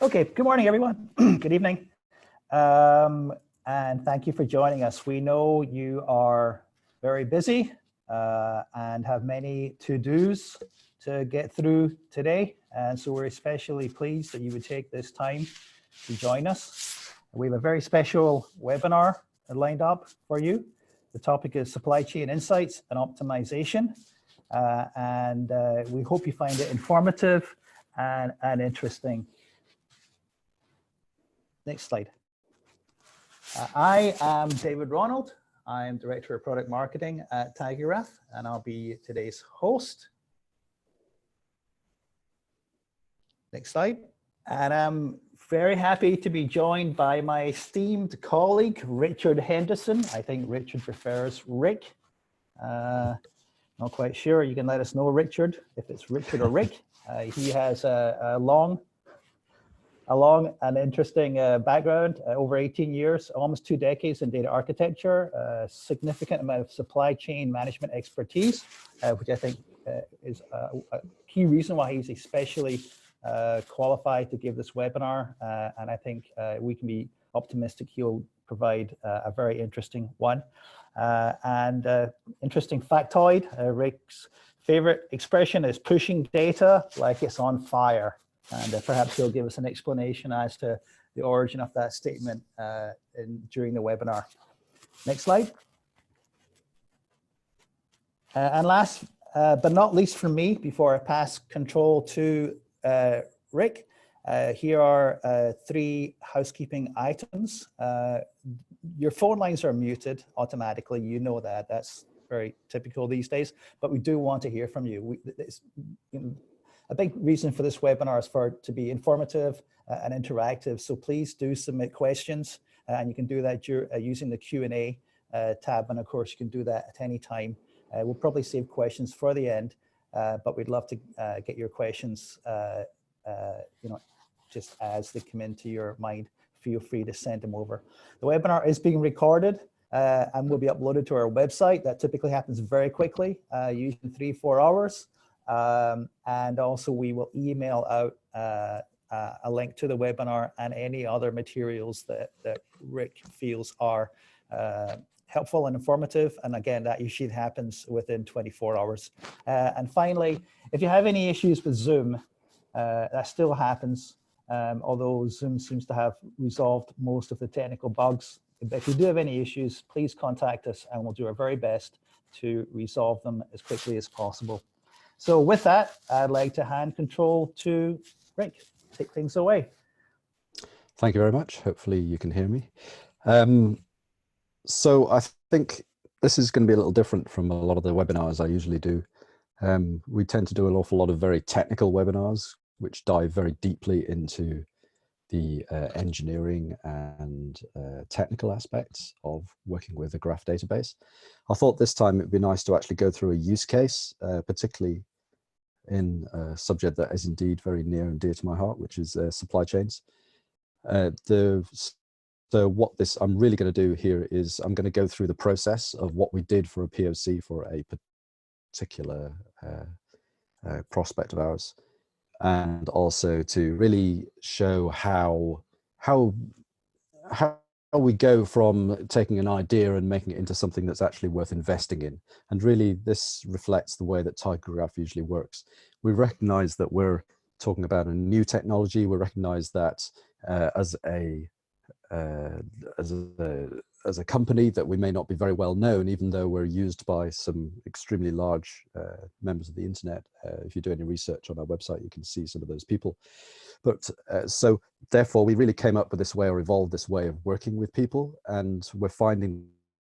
Okay, good morning, everyone. Good evening. And thank you for joining us. We know you are very busy and have many to-dos to get through today. And so we're especially pleased that you would take this time to join us. We have a very special webinar lined up for you. The topic is supply chain insights and optimization. We hope you find it informative and interesting. Next slide. I am David Ronald. I am Director of Product Marketing at TigerGraph, and I'll be today's host. Next slide. And I'm very happy to be joined by my esteemed colleague, Richard Henderson. I think Richard prefers Rick. Not quite sure. You can let us know, Richard, if it's Richard or Rick. He has a long and interesting background, over 18 years, almost 2 decades in data architecture, a significant amount of supply chain management expertise, which I think is a key reason why he's especially qualified to give this webinar. And I think we can be optimistic he'll provide a very interesting one. Interesting factoid, Rick's favorite expression is pushing data like it's on fire. And perhaps he'll give us an explanation as to the origin of that statement during the webinar. Next slide. And last but not least for me, before I pass control to Rick, here are 3 housekeeping items. Your phone lines are muted automatically. You know that. That's very typical these days, but we do want to hear from you. A big reason for this webinar is for it to be informative and interactive. So please do submit questions, and you can do that using the Q&A tab. And of course, you can do that at any time. We'll probably save questions for the end, but we'd love to get your questions, just as they come into your mind. Feel free to send them over. The webinar is being recorded and will be uploaded to our website. That typically happens very quickly, usually 3-4 hours. And also we will email out a link to the webinar and any other materials that Rick feels are helpful and informative. And again, that usually happens within 24 hours. And finally, if you have any issues with Zoom, that still happens, although Zoom seems to have resolved most of the technical bugs. If you do have any issues, please contact us and we'll do our very best to resolve them as quickly as possible. So with that, I'd like to hand control to Rick. Take things away. Thank you very much. Hopefully you can hear me. So I think this is going to be a little different from a lot of the webinars I usually do. We tend to do an awful lot of very technical webinars, which dive very deeply into the engineering and technical aspects of working with a graph database. I thought this time it'd be nice to actually go through a use case, particularly in a subject that is indeed very near and dear to my heart, which is supply chains. So what I'm really going to do here is I'm going to go through the process of what we did for a POC for a particular prospect of ours, and also to really show how we go from taking an idea and making it into something that's actually worth investing in. And really this reflects the way that TigerGraph usually works. We recognize that we're talking about a new technology. We recognize that as a company that we may not be very well known, even though we're used by some extremely large members of the internet. If you do any research on our website, you can see some of those people. But so therefore, we really came up with this way, or evolved this way of working with people, and we're finding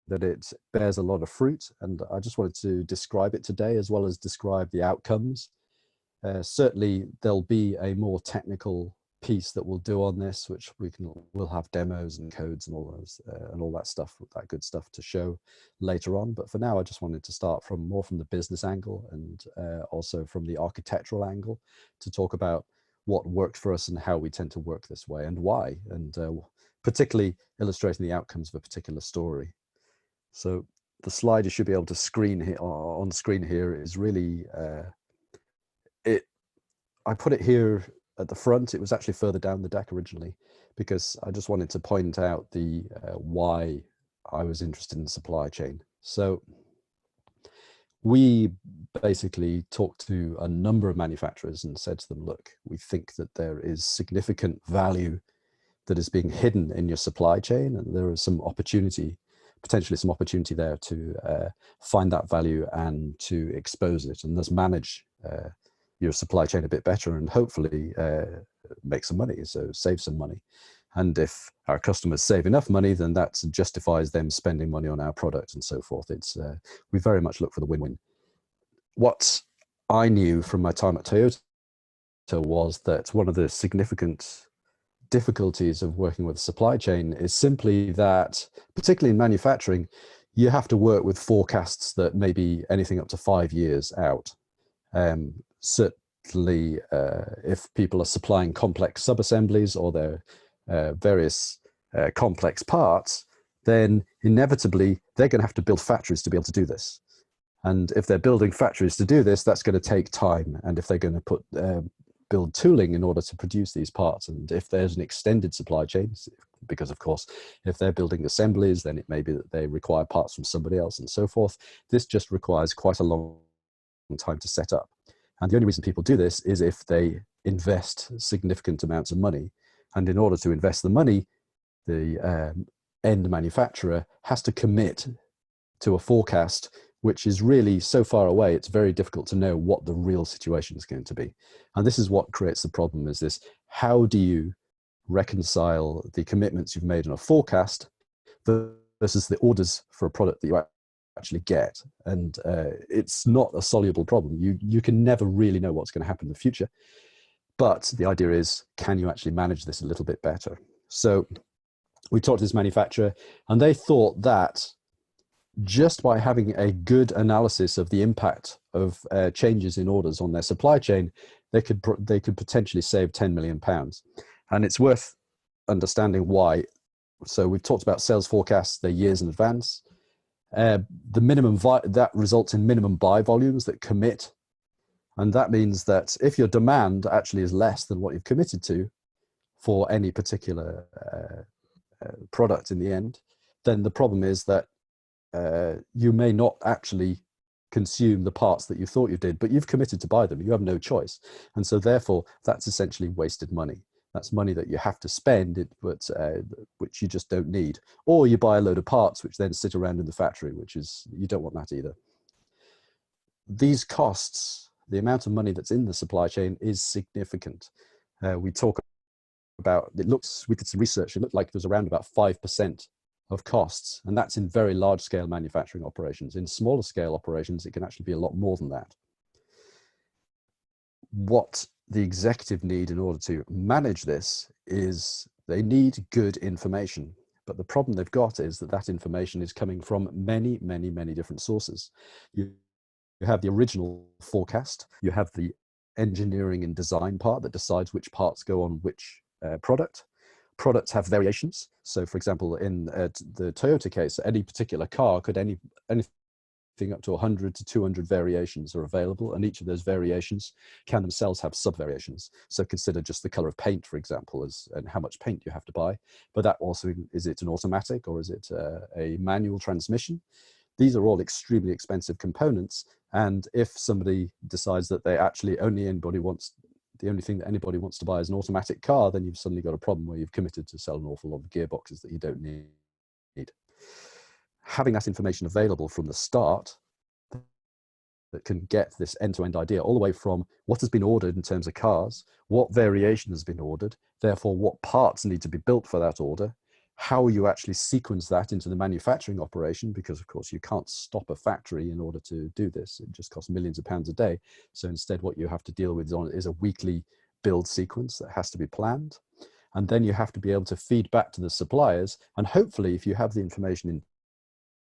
that it bears a lot of fruit. And I just wanted to describe it today, as well as describe the outcomes. Certainly, there'll be a more technical piece that we'll do on this, which we'll have demos and codes and all those and all that stuff, that good stuff to show later on. But for now, I just wanted to start more from the business angle and also from the architectural angle to talk about what worked for us and how we tend to work this way and why, and particularly illustrating the outcomes of a particular story. So the slide you should be able to screen here on screen here is really I put it here at the front. It was actually further down the deck originally, because I just wanted to point out the why I was interested in supply chain. So we basically talked to a number of manufacturers and said to them, look, we think that there is significant value that is being hidden in your supply chain, and there is some opportunity, potentially some opportunity there to find that value and to expose it, and thus manage your supply chain a bit better, and hopefully make some money, so save some money. And if our customers save enough money, then that justifies them spending money on our product and so forth. It's we very much look for the win-win. What I knew from my time at Toyota was that one of the significant difficulties of working with supply chain is simply that, particularly in manufacturing, you have to work with forecasts that may be anything up to 5 years out. Certainly, if people are supplying complex sub-assemblies or their various complex parts, then inevitably they're going to have to build factories to be able to do this. And if they're building factories to do this, that's going to take time. And if they're going to build tooling in order to produce these parts, and if there's an extended supply chain, because of course, if they're building assemblies, then it may be that they require parts from somebody else and so forth. This just requires quite a long time to set up. And the only reason people do this is if they invest significant amounts of money. And in order to invest the money, the end manufacturer has to commit to a forecast which is really so far away, it's very difficult to know what the real situation is going to be. And this is what creates the problem, is this: how do you reconcile the commitments you've made in a forecast versus the orders for a product that you actually get? And it's not a soluble problem. You can never really know what's going to happen in the future. But the idea is, can you actually manage this a little bit better? So we talked to this manufacturer, and they thought that just by having a good analysis of the impact of changes in orders on their supply chain, they could potentially save £10 million. And it's worth understanding why. So we've talked about sales forecasts, they're years in advance. The minimum that results in minimum buy volumes that commit. And that means that if your demand actually is less than what you've committed to for any particular product in the end, then the problem is that you may not actually consume the parts that you thought you did, but you've committed to buy them. You have no choice. And so therefore, that's essentially wasted money. That's money that you have to spend, but which you just don't need. Or you buy a load of parts which then sit around in the factory, which is, you don't want that either. These costs, the amount of money that's in the supply chain is significant. We talk about, we did some research, it looked like there's around about 5% of costs, and that's in very large scale manufacturing operations. In smaller scale operations, it can actually be a lot more than that. What the executive need in order to manage this is they need good information, but the problem they've got is that that information is coming from many, many, many different sources. You have the original forecast, you have the engineering and design part that decides which parts go on which product. Products have variations. So for example, in the Toyota case, any particular car could anything up to 100 to 200 variations are available, and each of those variations can themselves have sub-variations. So consider just the color of paint, for example, and how much paint you have to buy. But that also, is it an automatic or is it a manual transmission? These are all extremely expensive components. And if somebody decides that they actually the only thing that anybody wants to buy is an automatic car, then you've suddenly got a problem where you've committed to sell an awful lot of gearboxes that you don't need. Having that information available from the start that can get this end-to-end idea all the way from what has been ordered in terms of cars, what variation has been ordered, therefore what parts need to be built for that order, how you actually sequence that into the manufacturing operation, because of course you can't stop a factory in order to do this. It just costs millions of pounds a day. So instead what you have to deal with is a weekly build sequence that has to be planned. And then you have to be able to feed back to the suppliers. And hopefully if you have the information in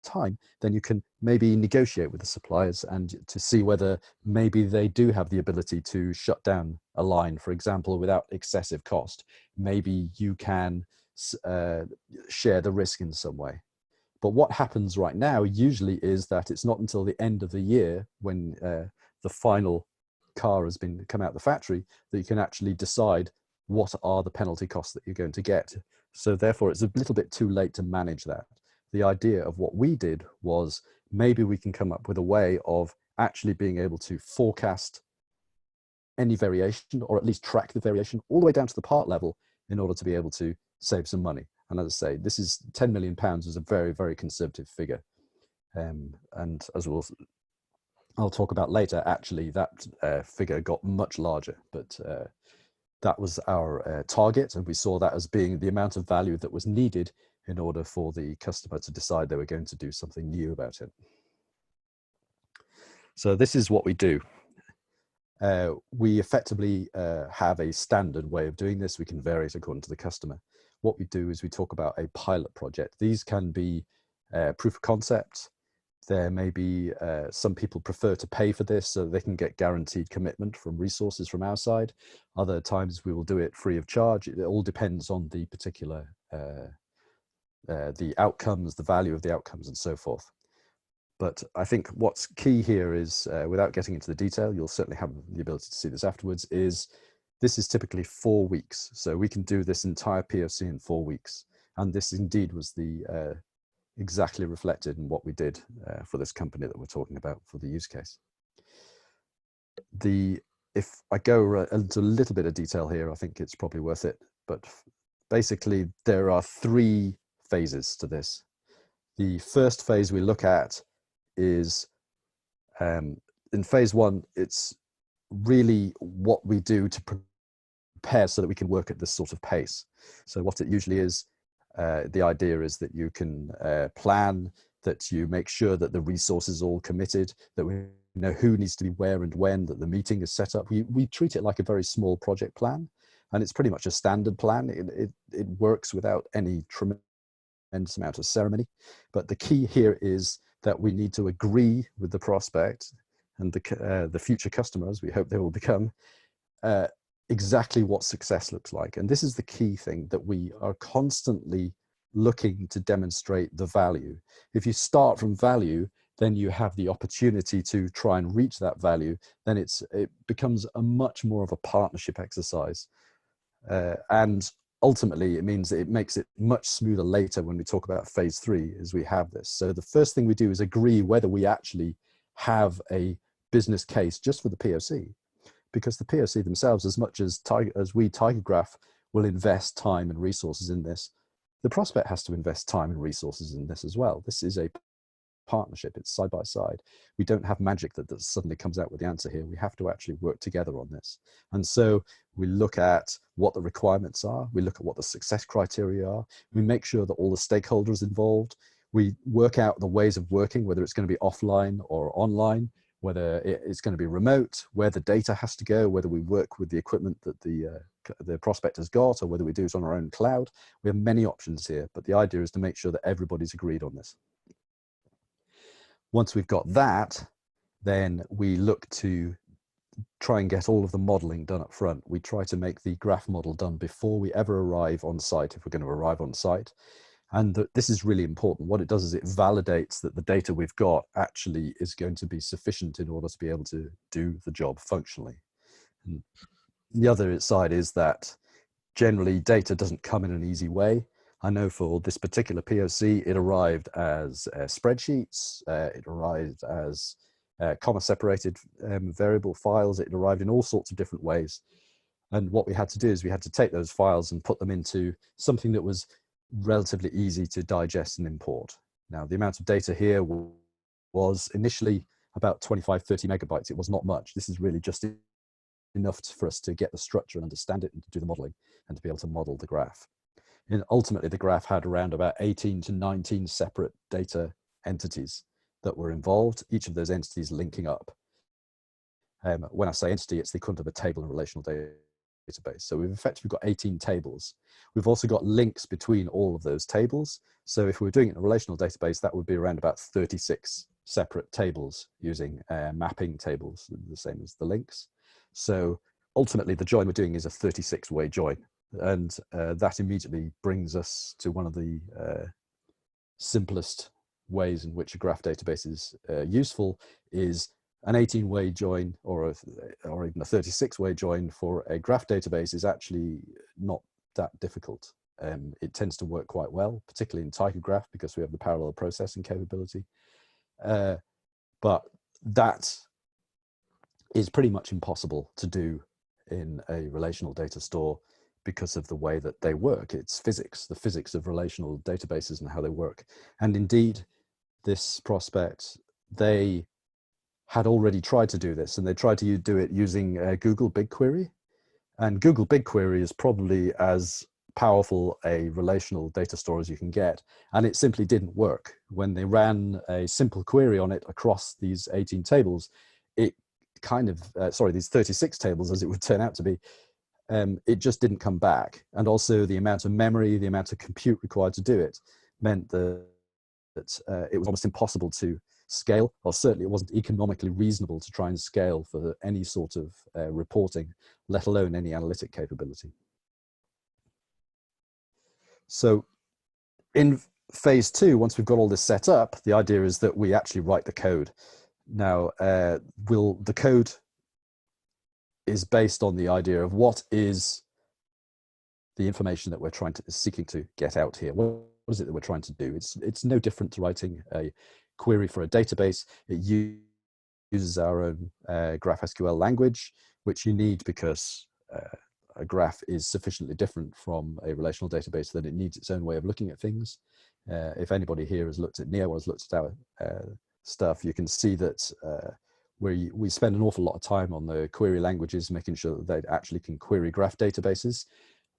time, then you can maybe negotiate with the suppliers and to see whether maybe they do have the ability to shut down a line, for example, without excessive cost. Maybe you can share the risk in some way. But what happens right now usually is that it's not until the end of the year when the final car has come out the factory, that you can actually decide what are the penalty costs that you're going to get. So therefore, it's a little bit too late to manage that. The idea of what we did was maybe we can come up with a way of actually being able to forecast any variation, or at least track the variation all the way down to the part level in order to be able to save some money. And as I say, this is £10 million is a very, very conservative figure. And as I'll talk about later, actually that figure got much larger, but that was our target, and we saw that as being the amount of value that was needed in order for the customer to decide they were going to do something new about it. So this is what we do. We effectively have a standard way of doing this. We can vary it according to the customer. What we do is we talk about a pilot project. These can be proof of concept. There may be some people prefer to pay for this so they can get guaranteed commitment from resources from our side. Other times we will do it free of charge. It all depends on the particular, the outcomes, the value of the outcomes and so forth. But I think what's key here is, without getting into the detail, you'll certainly have the ability to see this afterwards, is this is typically 4 weeks. So we can do this entire POC in 4 weeks. And this indeed was the exactly reflected in what we did for this company that we're talking about for the use case. If I go into a little bit of detail here, I think it's probably worth it. But basically, there are 3 phases to this. The first phase we look at is in phase 1, it's really what we do to prepare so that we can work at this sort of pace. So what it usually is, the idea is that you can plan, that you make sure that the resource is all committed, that we know who needs to be where and when, that the meeting is set up. We treat it like a very small project plan, and it's pretty much a standard plan. It works without any tremendous amount of ceremony. But the key here is that we need to agree with the prospect and the future customers, we hope they will become, exactly what success looks like. And this is the key thing, that we are constantly looking to demonstrate the value. If you start from value, then you have the opportunity to try and reach that value. Then it becomes a much more of a partnership exercise. And ultimately, it means that it makes it much smoother later when we talk about phase 3, as we have this. So the first thing we do is agree whether we actually have a business case just for the POC, because the POC themselves, as much as we, TigerGraph, will invest time and resources in this, the prospect has to invest time and resources in this as well. This is a partnership. It's side by side. We don't have magic that suddenly comes out with the answer here. We have to actually work together on this. And so we look at what the requirements are. We look at what the success criteria are. We make sure that all the stakeholders involved. We work out the ways of working, whether it's going to be offline or online, whether it's going to be remote, where the data has to go, whether we work with the equipment that the prospect has got, or whether we do it on our own cloud. We have many options here, but the idea is to make sure that everybody's agreed on this. Once we've got that, then we look to try and get all of the modeling done up front. We try to make the graph model done before we ever arrive on site, if we're going to arrive on site. And this is really important. What it does is it validates that the data we've got actually is going to be sufficient in order to be able to do the job functionally. And the other side is that generally data doesn't come in an easy way. I know for this particular POC, it arrived as spreadsheets, it arrived as comma-separated variable files, it arrived in all sorts of different ways. And what we had to do is we had to take those files and put them into something that was relatively easy to digest and import. Now, the amount of data here was initially about 25-30 megabytes. It was not much. This is really just enough for us to get the structure and understand it and to do the modeling and to be able to model the graph. And ultimately, the graph had around about 18 to 19 separate data entities that were involved, each of those entities linking up. When I say entity, it's the equivalent of a table in a relational database. So we've effectively got 18 tables. We've also got links between all of those tables. So if we were doing it in a relational database, that would be around about 36 separate tables using mapping tables, the same as the links. So ultimately, the join we're doing is a 36-way join. And that immediately brings us to one of the simplest ways in which a graph database is useful, is an 18-way join or even a 36-way join for a graph database is actually not that difficult. It tends to work quite well, particularly in TigerGraph, because we have the parallel processing capability. But that is pretty much impossible to do in a relational data store because of the way that they work. It's physics, the physics of relational databases and how they work. And indeed, this prospect, they had already tried to do this, and they tried to do it using Google BigQuery. And Google BigQuery is probably as powerful a relational data store as you can get, and it simply didn't work. When they ran a simple query on it across these 18 tables, it kind of, sorry, these 36 tables as it would turn out to be, it just didn't come back. And also the amount of memory, the amount of compute required to do it meant that it was almost impossible to scale, or certainly it wasn't economically reasonable to try and scale for any sort of reporting, let alone any analytic capability. So in phase 2, once we've got all this set up, the idea is that we actually write the code. Now, the code is based on the idea of what is the information that we're seeking to get out here. What is it that we're trying to do? It's no different to writing a query for a database. It uses our own GraphSQL language, which you need because a graph is sufficiently different from a relational database that it needs its own way of looking at things. If anybody here has looked at NEO or has looked at our stuff, you can see that we spend an awful lot of time on the query languages, making sure that they actually can query graph databases.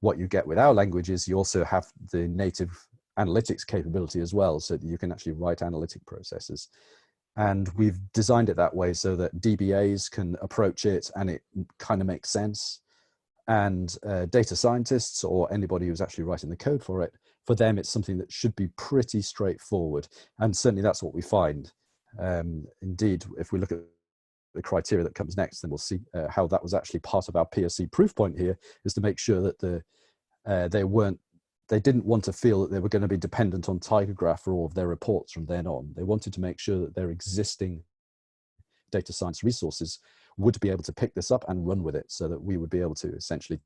What you get with our language is you also have the native analytics capability as well, so that you can actually write analytic processes. And we've designed it that way so that DBAs can approach it and it kind of makes sense. And data scientists or anybody who's actually writing the code for it, for them, it's something that should be pretty straightforward. And certainly that's what we find. Indeed, if we look at the criteria that comes next, then we'll see how that was actually part of our POC proof point here, is to make sure that they didn't want to feel that they were going to be dependent on TigerGraph for all of their reports from then on. They wanted to make sure that their existing data science resources would be able to pick this up and run with it, so that we would be able to essentially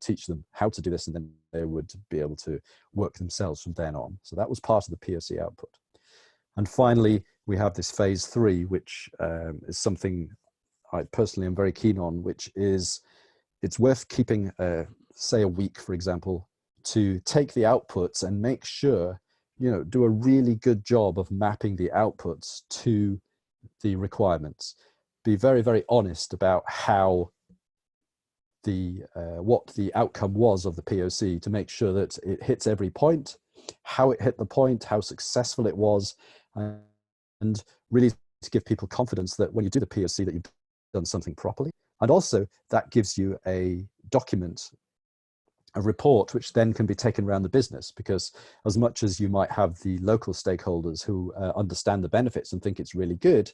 teach them how to do this, and then they would be able to work themselves from then on. So that was part of the POC output. And finally, we have this phase 3, which is something I personally am very keen on, which is it's worth keeping, say, a week, for example, to take the outputs and make sure, do a really good job of mapping the outputs to the requirements. Be very, very honest about how what the outcome was of the POC, to make sure that it hits every point, how it hit the point, how successful it was, and really to give people confidence that when you do the POC that you've done something properly. And also that gives you a document, a report, which then can be taken around the business, because as much as you might have the local stakeholders who understand the benefits and think it's really good,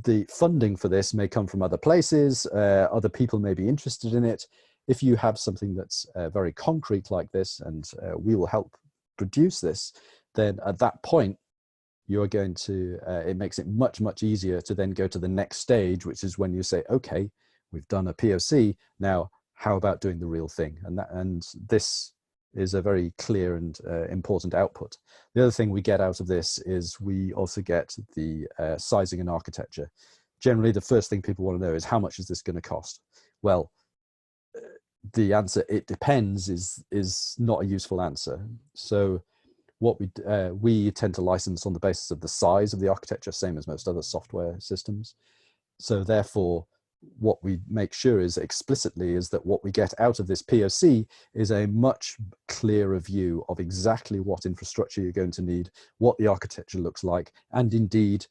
the funding for this may come from other places, other people may be interested in it. If you have something that's very concrete like this, and we will help produce this, then at that point, you're going to, it makes it much, much easier to then go to the next stage, which is when you say, okay, we've done a POC, now how about doing the real thing? And this is a very clear and important output. The other thing we get out of this is we also get the sizing and architecture. Generally, the first thing people want to know is, how much is this going to cost? Well, the answer, it depends, is not a useful answer. So what we tend to license on the basis of the size of the architecture, same as most other software systems. So therefore, what we make sure is explicitly is that what we get out of this POC is a much clearer view of exactly what infrastructure you're going to need, what the architecture looks like, and indeed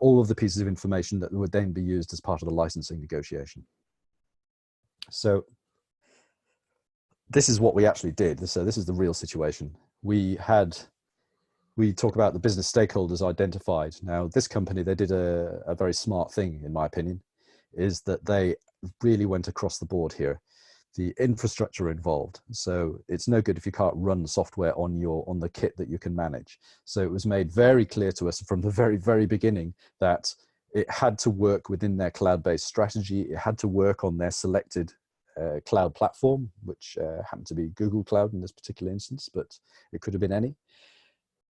all of the pieces of information that would then be used as part of the licensing negotiation. So this is what we actually did. So this is the real situation. We talk about the business stakeholders identified. Now, this company, they did a very smart thing, in my opinion, is that they really went across the board here. The infrastructure involved. So it's no good if you can't run software on the kit that you can manage. So it was made very clear to us from the very, very beginning that it had to work within their cloud-based strategy. It had to work on their selected cloud platform, which happened to be Google Cloud in this particular instance, but it could have been any.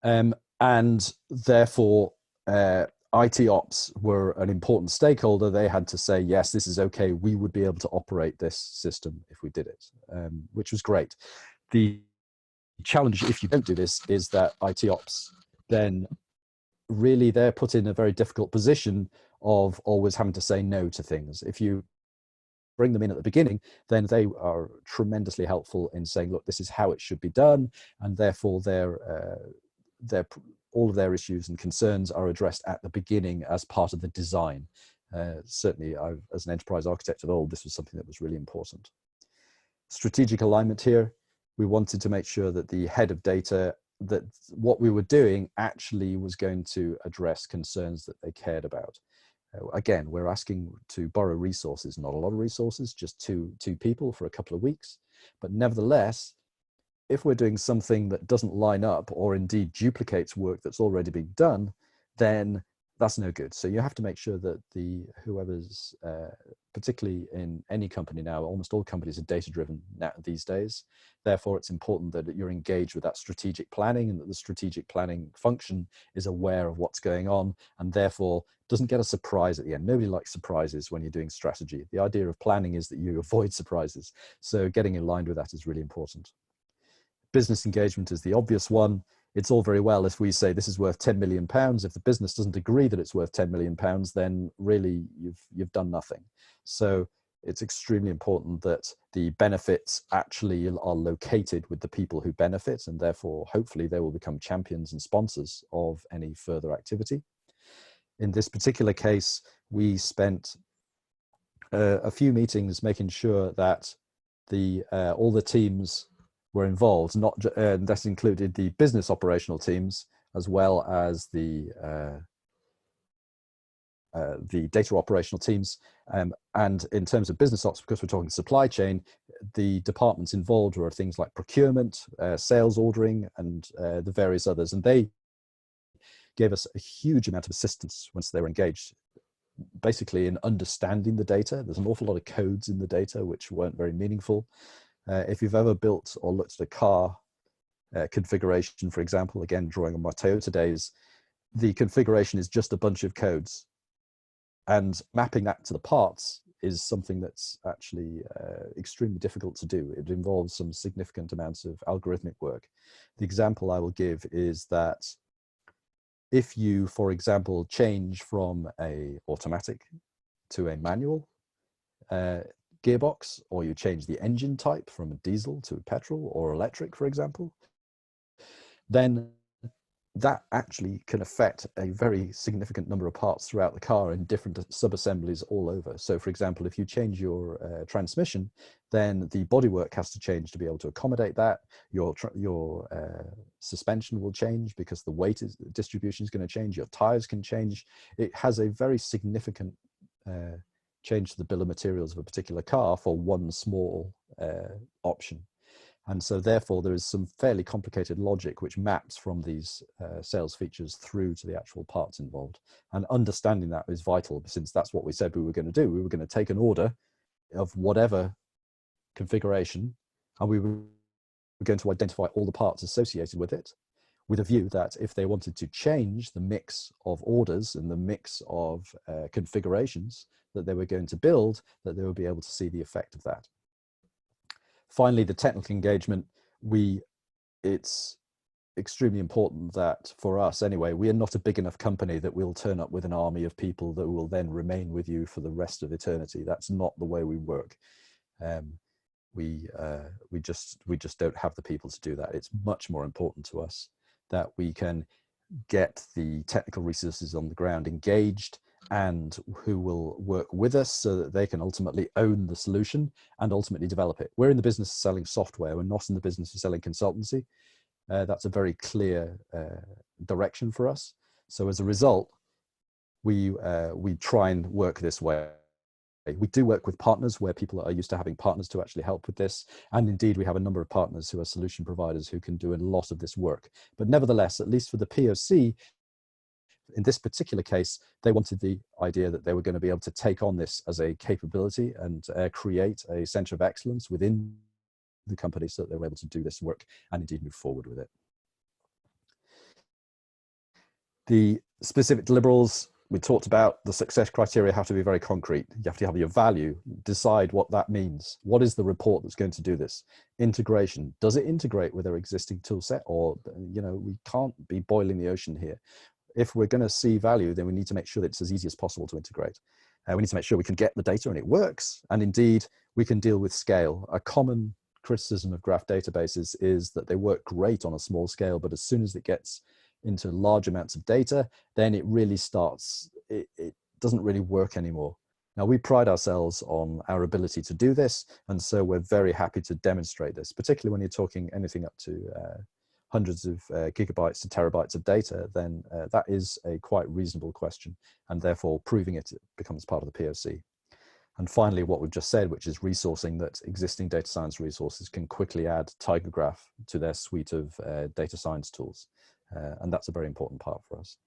And therefore, IT ops were an important stakeholder. They had to say, yes, this is okay. We would be able to operate this system if we did it, which was great. The challenge, if you don't do this, is that IT ops then really they're put in a very difficult position of always having to say no to things. If you bring them in at the beginning, then they are tremendously helpful in saying, look, this is how it should be done, and therefore all of their issues and concerns are addressed at the beginning as part of the design. Certainly, as an enterprise architect of old, this was something that was really important. Strategic alignment here. We wanted to make sure that the head of data, that what we were doing actually was going to address concerns that they cared about. Again, we're asking to borrow resources, not a lot of resources, just two people for a couple of weeks. But nevertheless, if we're doing something that doesn't line up or indeed duplicates work that's already been done, then that's no good. So you have to make sure that whoever's, particularly in any company now, almost all companies are data-driven now these days. Therefore, it's important that you're engaged with that strategic planning and that the strategic planning function is aware of what's going on and therefore doesn't get a surprise at the end. Nobody likes surprises when you're doing strategy. The idea of planning is that you avoid surprises. So getting in line with that is really important. Business engagement is the obvious one. It's all very well if we say this is worth £10 million. If the business doesn't agree that it's worth £10 million, then really you've done nothing. So it's extremely important that the benefits actually are located with the people who benefit, and therefore hopefully they will become champions and sponsors of any further activity. In this particular case, we spent a few meetings making sure that all the teams were involved, that included the business operational teams as well as the data operational teams. And in terms of business ops, because we're talking supply chain, the departments involved were things like procurement, sales ordering, and the various others. And they gave us a huge amount of assistance once they were engaged, basically in understanding the data. There's an awful lot of codes in the data which weren't very meaningful. If you've ever built or looked at a car configuration, for example, again, drawing on my Toyota days, the configuration is just a bunch of codes. And mapping that to the parts is something that's actually extremely difficult to do. It involves some significant amounts of algorithmic work. The example I will give is that if you, for example, change from an automatic to a manual gearbox, or you change the engine type from a diesel to a petrol or electric, for example, then that actually can affect a very significant number of parts throughout the car in different sub-assemblies all over. So for example, if you change your transmission, then the bodywork has to change to be able to accommodate that. Your suspension will change because the weight distribution is going to change. Your tires can change. It has a very significant change to the bill of materials of a particular car for one small option. And so therefore there is some fairly complicated logic which maps from these sales features through to the actual parts involved. And understanding that is vital, since that's what we said we were going to do. We were going to take an order of whatever configuration, and we were going to identify all the parts associated with it, with a view that if they wanted to change the mix of orders and the mix of configurations that they were going to build, that they would be able to see the effect of that. Finally, the technical engagement, it's extremely important that, for us anyway, we are not a big enough company that we'll turn up with an army of people that will then remain with you for the rest of eternity. That's not the way we work. We just don't have the people to do that. It's much more important to us that we can get the technical resources on the ground engaged and who will work with us so that they can ultimately own the solution and ultimately develop it. We're in the business of selling software. We're not in the business of selling consultancy. That's a very clear direction for us. So as a result, we try and work this way. We do work with partners where people are used to having partners to actually help with this. And indeed, we have a number of partners who are solution providers who can do a lot of this work. But nevertheless, at least for the POC, in this particular case, they wanted the idea that they were going to be able to take on this as a capability and create a center of excellence within the company so that they were able to do this work and indeed move forward with it. The specific deliverables we talked about, the success criteria have to be very concrete. You have to have your value, decide what that means. What is the report that's going to do this? Integration, does it integrate with our existing tool set? Or, you know, we can't be boiling the ocean here. If we're going to see value, then we need to make sure that it's as easy as possible to integrate. We need to make sure we can get the data and it works. And indeed, we can deal with scale. A common criticism of graph databases is that they work great on a small scale, but as soon as it gets into large amounts of data, then it really starts, it doesn't really work anymore. Now, we pride ourselves on our ability to do this, and so we're very happy to demonstrate this, particularly when you're talking anything up to hundreds of gigabytes to terabytes of data, then that is a quite reasonable question, and therefore proving it becomes part of the POC. And finally, what we've just said, which is resourcing, that existing data science resources can quickly add TigerGraph to their suite of data science tools. And that's a very important part for us.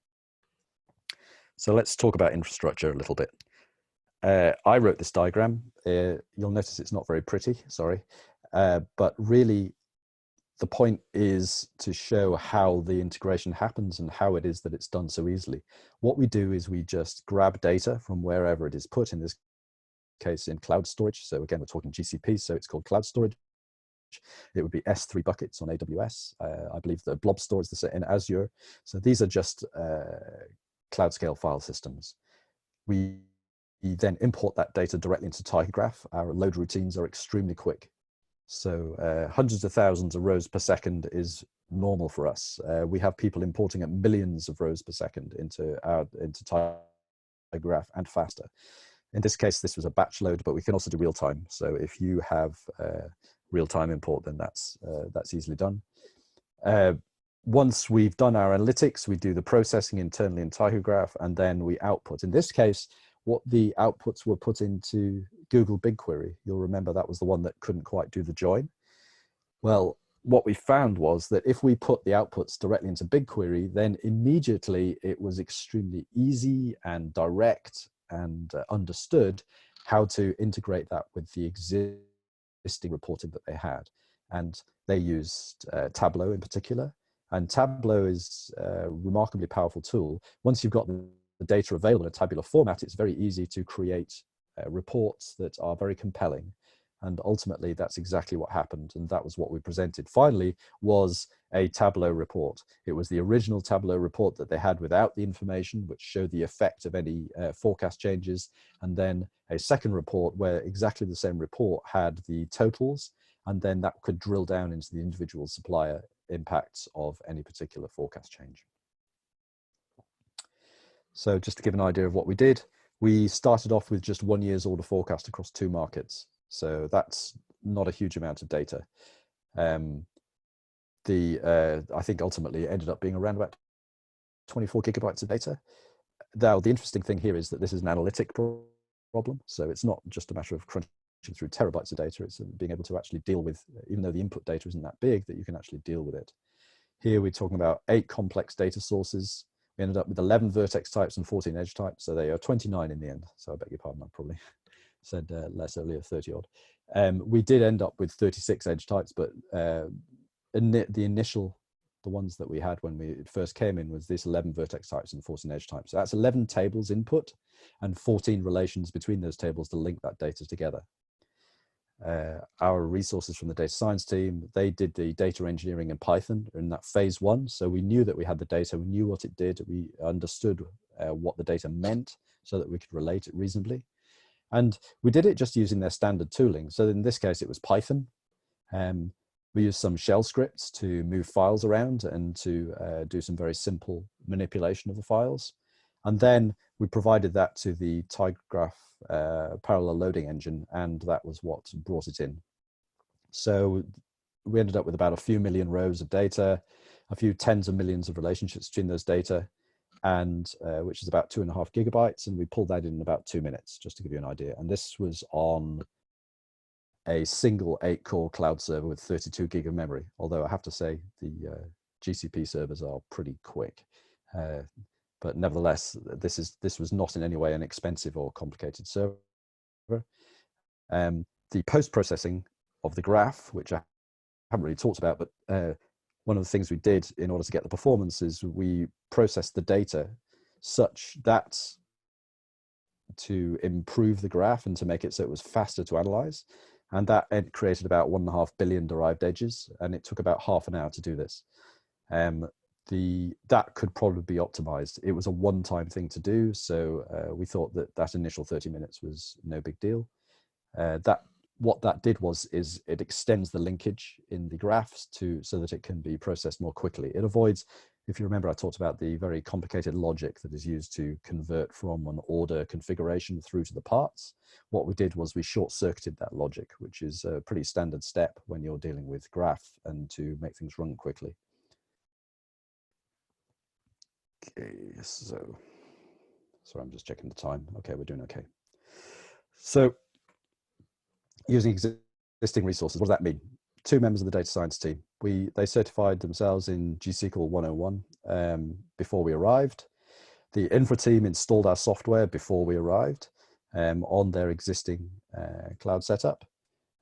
So let's talk about infrastructure a little bit. I wrote this diagram. You'll notice it's not very pretty, sorry. But really, the point is to show how the integration happens and how it is that it's done so easily. What we do is we just grab data from wherever it is put, in this case in cloud storage. So again, we're talking GCP, so it's called cloud storage. It would be S3 buckets on AWS. I believe the blob store is in Azure. So these are just cloud scale file systems. We then import that data directly into TigerGraph. Our load routines are extremely quick. So hundreds of thousands of rows per second is normal for us. We have people importing at millions of rows per second into TigerGraph and faster. In this case, this was a batch load, but we can also do real time. So if you have real-time import, then that's easily done. Once we've done our analytics, we do the processing internally in TigerGraph, and then we output. In this case, what the outputs were put into Google BigQuery. You'll remember that was the one that couldn't quite do the join. Well, what we found was that if we put the outputs directly into BigQuery, then immediately it was extremely easy and direct and understood how to integrate that with the existing reporting that they had. And they used Tableau in particular. And Tableau is a remarkably powerful tool. Once you've got the data available in a tabular format, it's very easy to create reports that are very compelling. And ultimately, that's exactly what happened. And that was what we presented. Finally, was a Tableau report. It was the original Tableau report that they had without the information, which showed the effect of any forecast changes. And then a second report where exactly the same report had the totals. And then that could drill down into the individual supplier impacts of any particular forecast change. So just to give an idea of what we did, we started off with just 1 year's order forecast across 2 markets. So that's not a huge amount of data. I think ultimately it ended up being around about 24 gigabytes of data. Now, the interesting thing here is that this is an analytic problem. So it's not just a matter of crunching through terabytes of data. It's being able to actually deal with, even though the input data isn't that big, that you can actually deal with it. Here we're talking about 8 complex data sources. We ended up with 11 vertex types and 14 edge types. So they are 29 in the end. So I beg your pardon, I probably said less earlier, 30 odd. We did end up with 36 edge types, but the ones that we had when we first came in was this 11 vertex types and 14 edge types. So that's 11 tables input and 14 relations between those tables to link that data together. Our resources from the data science team, they did the data engineering in Python in that phase 1. So we knew that we had the data, we knew what it did, we understood what the data meant so that we could relate it reasonably. And we did it just using their standard tooling. So in this case, it was Python. We used some shell scripts to move files around and to do some very simple manipulation of the files. And then we provided that to the TigerGraph parallel loading engine, and that was what brought it in. So we ended up with about a few million rows of data, a few tens of millions of relationships between those data, and which is about 2.5 gigabytes, and we pulled that in about 2 minutes, just to give you an idea. And this was on a single 8-core cloud server with 32 gig of memory, although I have to say the GCP servers are pretty quick. but nevertheless, this was not in any way an expensive or complicated server. The post-processing of the graph, which I haven't really talked about, but one of the things we did in order to get the performance is we processed the data such that to improve the graph and to make it so it was faster to analyze. And that created about 1.5 billion derived edges, and it took about half an hour to do this. That could probably be optimized. It was a one-time thing to do, so we thought that initial 30 minutes was no big deal. What that did is it extends the linkage in the graphs so that it can be processed more quickly. It avoids, if you remember, I talked about the very complicated logic that is used to convert from an order configuration through to the parts. What we did was we short-circuited that logic, which is a pretty standard step when you're dealing with graph and to make things run quickly. Okay, so sorry, I'm just checking the time. Okay, we're doing okay. So using existing resources, what does that mean? 2 members of the data science team, they certified themselves in GSQL 101 before we arrived. The infra team installed our software before we arrived on their existing cloud setup.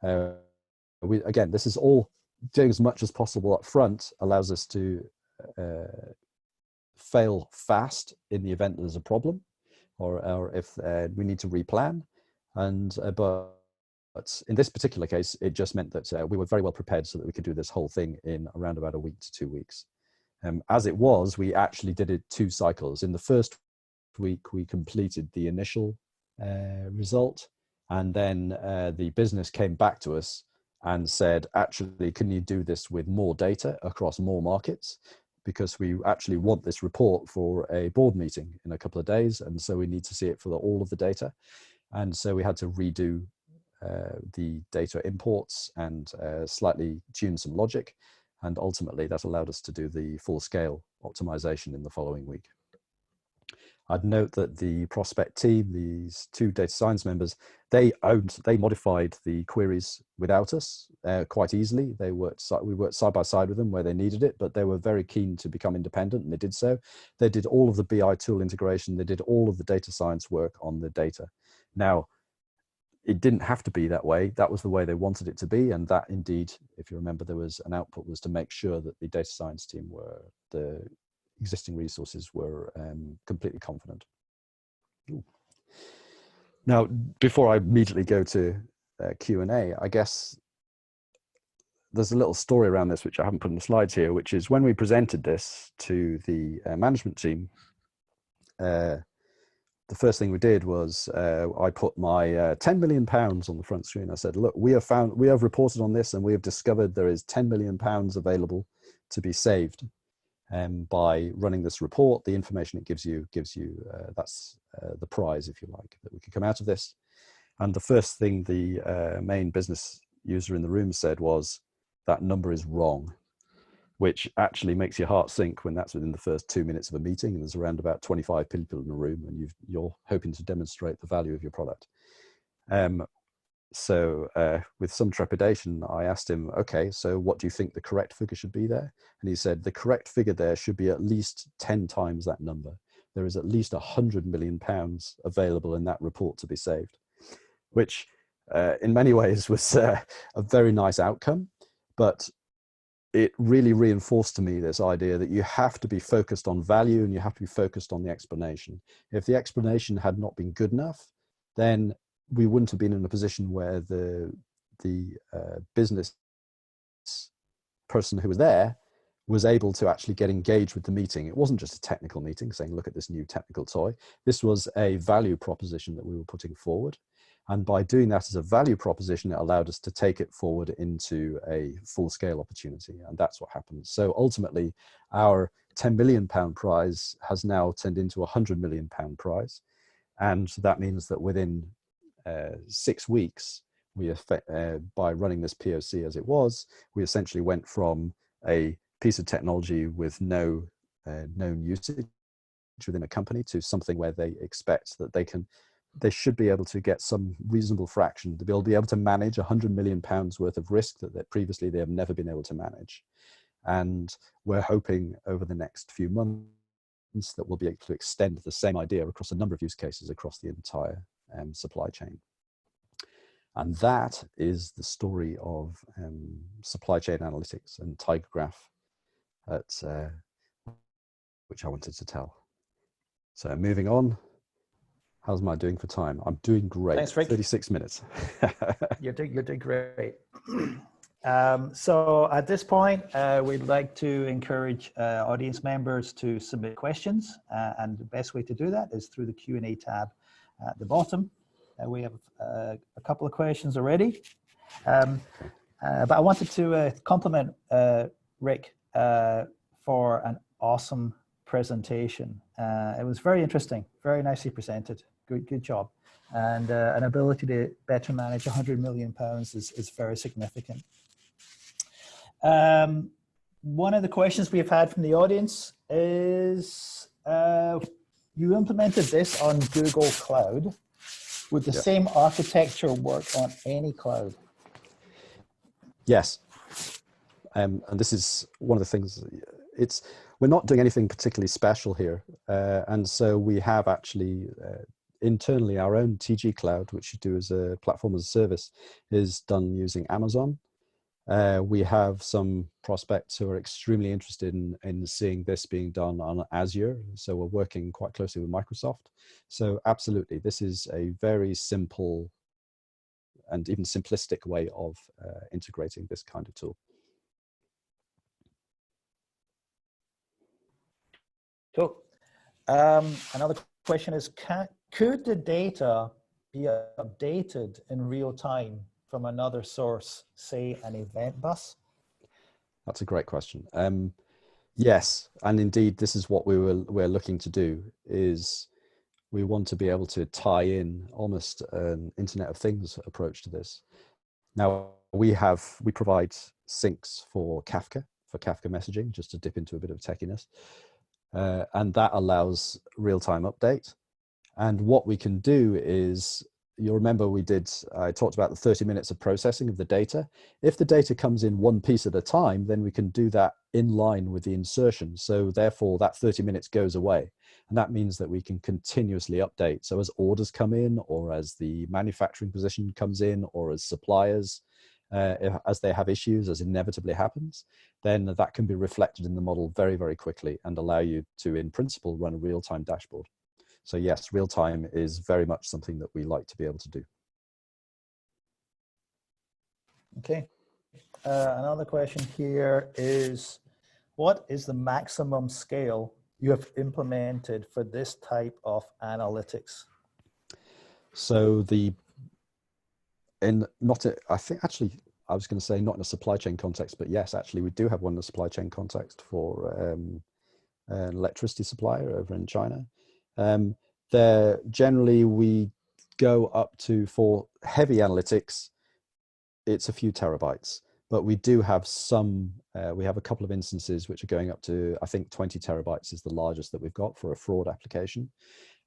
Again, this is all doing as much as possible up front, allows us to fail fast in the event there's a problem, or if we need to replan. But in this particular case, it just meant that we were very well prepared so that we could do this whole thing in around about a week to 2 weeks. As it was, we actually did it 2 cycles. In the first week, we completed the initial result, and then the business came back to us and said, actually, can you do this with more data across more markets? Because we actually want this report for a board meeting in a couple of days, and so we need to see it for all of the data. And so we had to redo the data imports and slightly tune some logic, and ultimately that allowed us to do the full-scale optimization in the following week. I'd note that the prospect team, these 2 data science members, they modified the queries without us quite easily. We worked side by side with them where they needed it, but they were very keen to become independent, and they did so. They did all of the BI tool integration. They did all of the data science work on the data. Now, it didn't have to be that way. That was the way they wanted it to be. And that indeed, if you remember, there was an output was to make sure that the data science team the existing resources were completely confident. Ooh. Now, before I immediately go to Q&A, I guess there's a little story around this, which I haven't put in the slides here, which is when we presented this to the management team, the first thing we did was I put my 10 million pounds on the front screen. I said, look, we have reported on this, and we have discovered there is 10 million pounds available to be saved by running this report. The information it gives you that's the prize, if you like, that we could come out of this. And the first thing the main business user in the room said was, that number is wrong, which actually makes your heart sink when that's within the first 2 minutes of a meeting and there's around about 25 people in the room and you're hoping to demonstrate the value of your product. So with some trepidation, I asked him, okay, so what do you think the correct figure should be there? And he said, the correct figure there should be at least 10 times that number. There is at least 100 million pounds available in that report to be saved, which in many ways was a very nice outcome, but it really reinforced to me this idea that you have to be focused on value and you have to be focused on the explanation. If the explanation had not been good enough, then we wouldn't have been in a position where the business person who was there was able to actually get engaged with the meeting. It wasn't just a technical meeting saying, look at this new technical toy. This was a value proposition that we were putting forward. And by doing that as a value proposition, it allowed us to take it forward into a full-scale opportunity. And that's what happened. So ultimately, our £10 million prize has now turned into a £100 million prize. And that means that within 6 weeks, by running this POC as it was, we essentially went from a piece of technology with no known usage within a company to something where they expect that they should be able to get some reasonable fraction. They'll be able to manage £100 million worth of risk that previously they have never been able to manage. And we're hoping over the next few months means that we'll be able to extend the same idea across a number of use cases across the entire supply chain. And that is the story of supply chain analytics and TigerGraph, which I wanted to tell. So moving on, how's my doing for time? I'm doing great. Thanks, Rick. 36 minutes. You're doing great. So at this point, we'd like to encourage audience members to submit questions, and the best way to do that is through the Q&A tab at the bottom. We have a couple of questions already, but I wanted to compliment Rick for an awesome presentation. It was very interesting, very nicely presented. Good job. And an ability to better manage £100 million is very significant. One of the questions we've had from the audience is, you implemented this on Google Cloud. Would the same architecture work on any cloud? Yes. And this is one of the things, we're not doing anything particularly special here. And so we have actually internally our own TG Cloud, which you do as a platform as a service, is done using Amazon. We have some prospects who are extremely interested in seeing this being done on Azure. So we're working quite closely with Microsoft. So absolutely, this is a very simple and even simplistic way of integrating this kind of tool. Cool. Another question is, could the data be updated in real time from another source, say an event bus? That's a great question. Yes, and indeed, this is what we're looking to do. Is we want to be able to tie in almost an Internet of Things approach to this. Now we provide syncs for Kafka messaging, just to dip into a bit of techiness, and that allows real-time update. And what we can do is, you'll remember I talked about the 30 minutes of processing of the data. If the data comes in one piece at a time, then we can do that in line with the insertion. So therefore that 30 minutes goes away. And that means that we can continuously update. So as orders come in, or as the manufacturing position comes in, or as suppliers, as they have issues, as inevitably happens, then that can be reflected in the model very, very quickly and allow you to, in principle, run a real-time dashboard. So yes, real time is very much something that we like to be able to do. Okay. Another question here is, what is the maximum scale you have implemented for this type of analytics? So I think actually, I was going to say not in a supply chain context, but yes, actually we do have one in a supply chain context for an electricity supplier over in China. There generally we go up to, for heavy analytics, it's a few terabytes, but we do have some, we have a couple of instances which are going up to, I think 20 terabytes is the largest that we've got for a fraud application.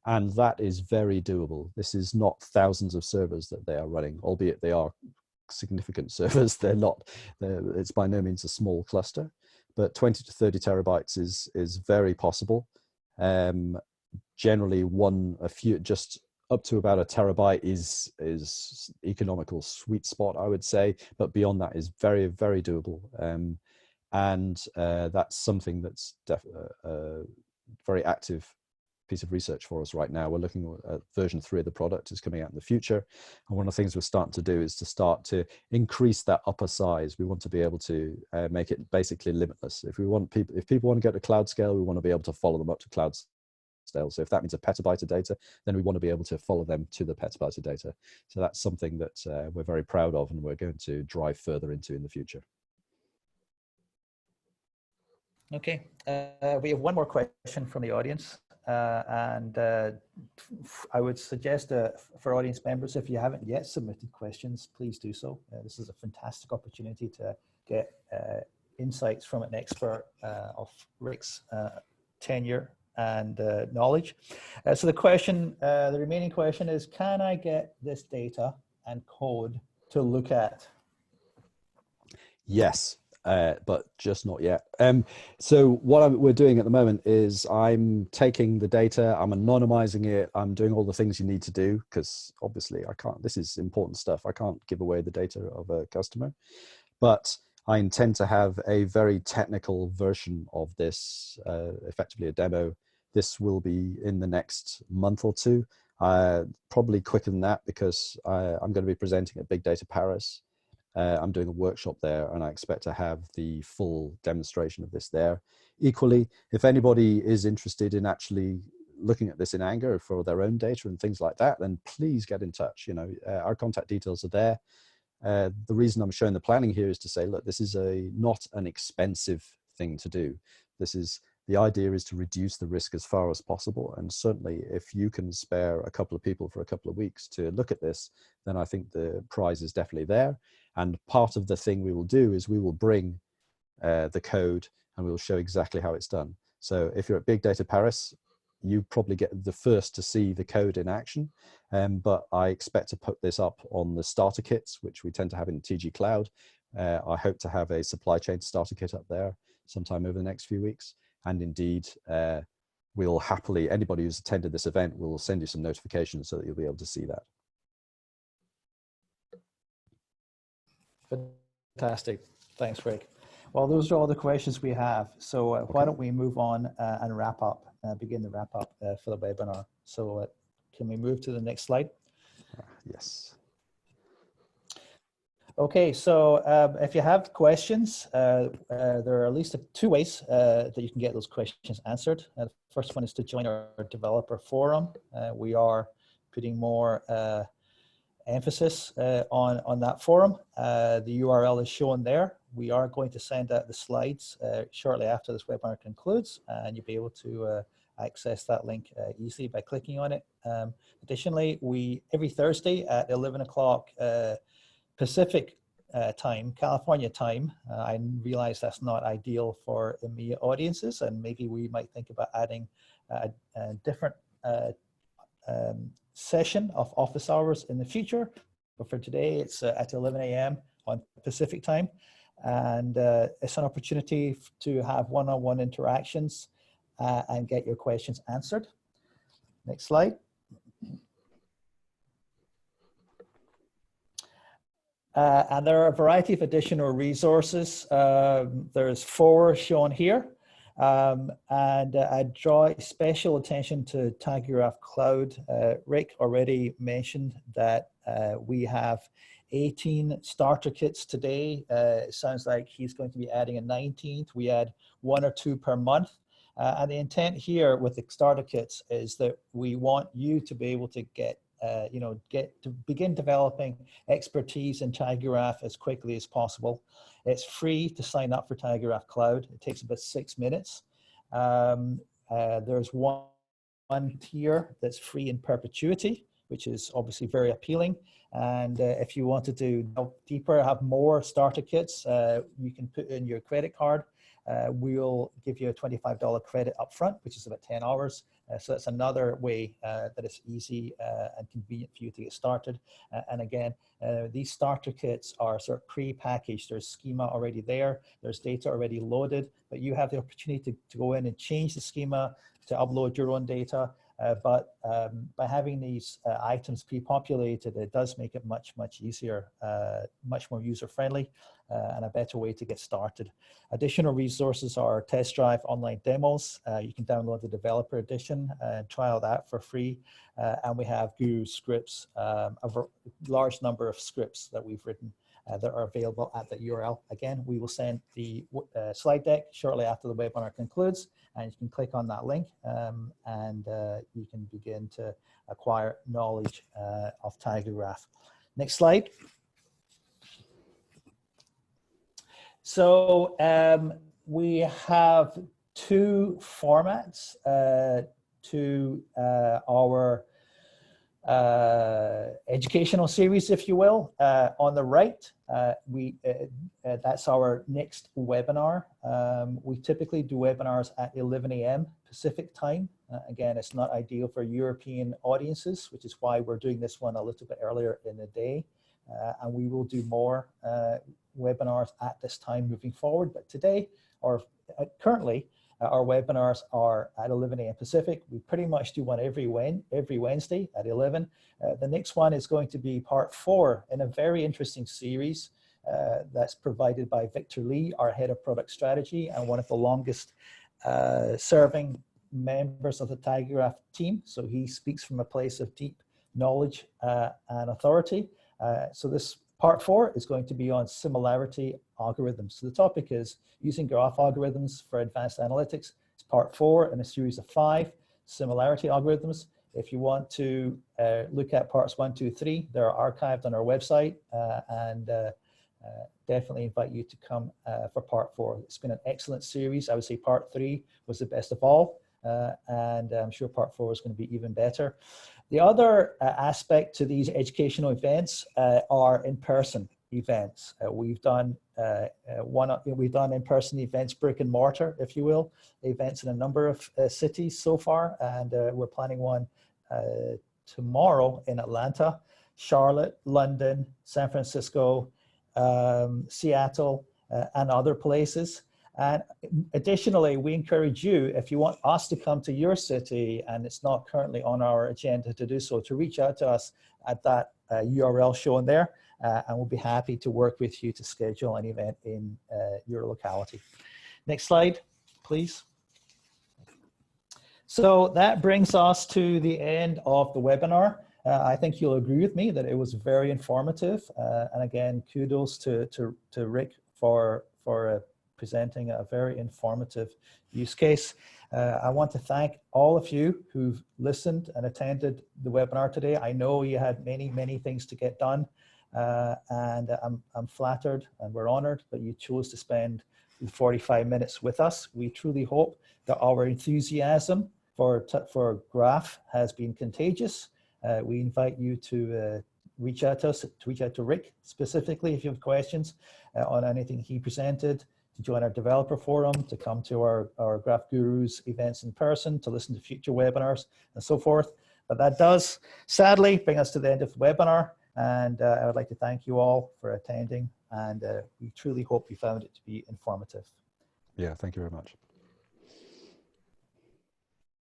And that is very doable. This is not thousands of servers that they are running, albeit they are significant servers. It's by no means a small cluster, but 20 to 30 terabytes is very possible. Generally just up to about a terabyte is economical sweet spot, I would say, but beyond that is very, very doable. And that's something that's a very active piece of research for us right now. We're looking at version 3 of the product is coming out in the future. And one of the things we're starting to do is to start to increase that upper size. We want to be able to make it basically limitless. If people want to go to cloud scale, we want to be able to follow them up to cloud scale. So if that means a petabyte of data, then we want to be able to follow them to the petabyte of data. So that's something that we're very proud of and we're going to drive further into in the future. Okay, we have one more question from the audience. And I would suggest for audience members, if you haven't yet submitted questions, please do so. This is a fantastic opportunity to get insights from an expert of Rick's tenure and knowledge. So the remaining question is, can I get this data and code to look at? Yes, but just not yet. So what we're doing at the moment is I'm taking the data, I'm anonymizing it, I'm doing all the things you need to do, because obviously I can't, this is important stuff, I can't give away the data of a customer, but I intend to have a very technical version of this, effectively a demo. This will be in the next month or two, probably quicker than that, because I'm going to be presenting at Big Data Paris. I'm doing a workshop there, and I expect to have the full demonstration of this there. Equally, if anybody is interested in actually looking at this in anger for their own data and things like that, then please get in touch. You know, our contact details are there. The reason I'm showing the planning here is to say, look, this is not an expensive thing to do. The idea is to reduce the risk as far as possible. And certainly if you can spare a couple of people for a couple of weeks to look at this, then I think the prize is definitely there. And part of the thing we will do is we will bring the code and we will show exactly how it's done. So if you're at Big Data Paris, you probably get the first to see the code in action. But I expect to put this up on the starter kits, which we tend to have in TG Cloud. I hope to have a supply chain starter kit up there sometime over the next few weeks. And indeed, we'll happily, anybody who's attended this event will send you some notifications so that you'll be able to see that. Fantastic. Thanks, Rick. Well, those are all the questions we have. So okay. Why don't we move on and wrap up, begin the wrap up for the webinar. So can we move to the next slide? Yes. Okay, so if you have questions, there are at least two ways that you can get those questions answered. The first one is to join our developer forum. We are putting more emphasis on that forum. The URL is shown there. We are going to send out the slides shortly after this webinar concludes, and you'll be able to access that link easily by clicking on it. Additionally, every Thursday at 11 o'clock Pacific time, California time, I realize that's not ideal for EMEA audiences, and maybe we might think about adding a different session of office hours in the future. But for today, it's at 11 a.m. on Pacific time. And it's an opportunity to have one-on-one interactions and get your questions answered. Next slide. And there are a variety of additional resources. There's 4 shown here. And I draw special attention to TigerGraph Cloud. Rick already mentioned that we have 18 starter kits today. It sounds like he's going to be adding a 19th. We add 1 or 2 per month. And the intent here with the starter kits is that we want you to be able to begin developing expertise in TigerGraph as quickly as possible. It's free to sign up for TigerGraph Cloud. It takes about 6 minutes. There's one tier that's free in perpetuity, which is obviously very appealing. And if you want to do deeper, have more starter kits, you can put in your credit card. We'll give you a $25 credit up front, which is about 10 hours. So that's another way that it's easy and convenient for you to get started. And again, these starter kits are sort of pre-packaged. There's schema already there. There's data already loaded, but you have the opportunity to go in and change the schema, to upload your own data. But by having these items pre-populated, it does make it much, much easier, much more user-friendly, and a better way to get started. Additional resources are test drive online demos. You can download the developer edition and trial that for free. And we have Guru scripts, a large number of scripts that we've written that are available at the URL. Again, we will send the slide deck shortly after the webinar concludes, and you can click on that link and you can begin to acquire knowledge of TigerGraph. Next slide. So we have 2 formats to our educational series, if you will. On the right, that's our next webinar. We typically do webinars at 11 a.m. Pacific time. Again, it's not ideal for European audiences, which is why we're doing this one a little bit earlier in the day. And we will do more webinars at this time moving forward, but today, or currently, our webinars are at 11 a.m. Pacific. We pretty much do one every Wednesday at 11. The next one is going to be part 4 in a very interesting series that's provided by Victor Lee, our head of product strategy and one of the longest serving members of the TigerGraph team. So he speaks from a place of deep knowledge and authority. So this part 4 is going to be on similarity algorithms. So the topic is using graph algorithms for advanced analytics. It's part 4 in a series of 5 similarity algorithms. If you want to look at parts 1, 2, 3, they're archived on our website, and definitely invite you to come for part 4. It's been an excellent series. I would say part 3 was the best of all, and I'm sure part 4 is going to be even better. The other aspect to these educational events are in-person events. We've done in-person events, brick and mortar, if you will, events in a number of cities so far, and we're planning one tomorrow in Atlanta, Charlotte, London, San Francisco, Seattle, and other places. And additionally, we encourage you, if you want us to come to your city and it's not currently on our agenda to do so, to reach out to us at that URL shown there, and we'll be happy to work with you to schedule an event in your locality. Next slide, please. So that brings us to the end of the webinar. I think you'll agree with me that it was very informative. And again, kudos to Rick for presenting a very informative use case. I want to thank all of you who've listened and attended the webinar today. I know you had many things to get done, and I'm flattered and we're honored that you chose to spend 45 minutes with us. We truly hope that our enthusiasm for graph has been contagious. We invite you to reach out to us, to reach out to Rick specifically if you have questions on anything he presented, to join our developer forum, to come to our Graph Gurus events in person, to listen to future webinars and so forth. But that does sadly bring us to the end of the webinar, and I would like to thank you all for attending, and we truly hope you found it to be informative. Yeah, thank you very much.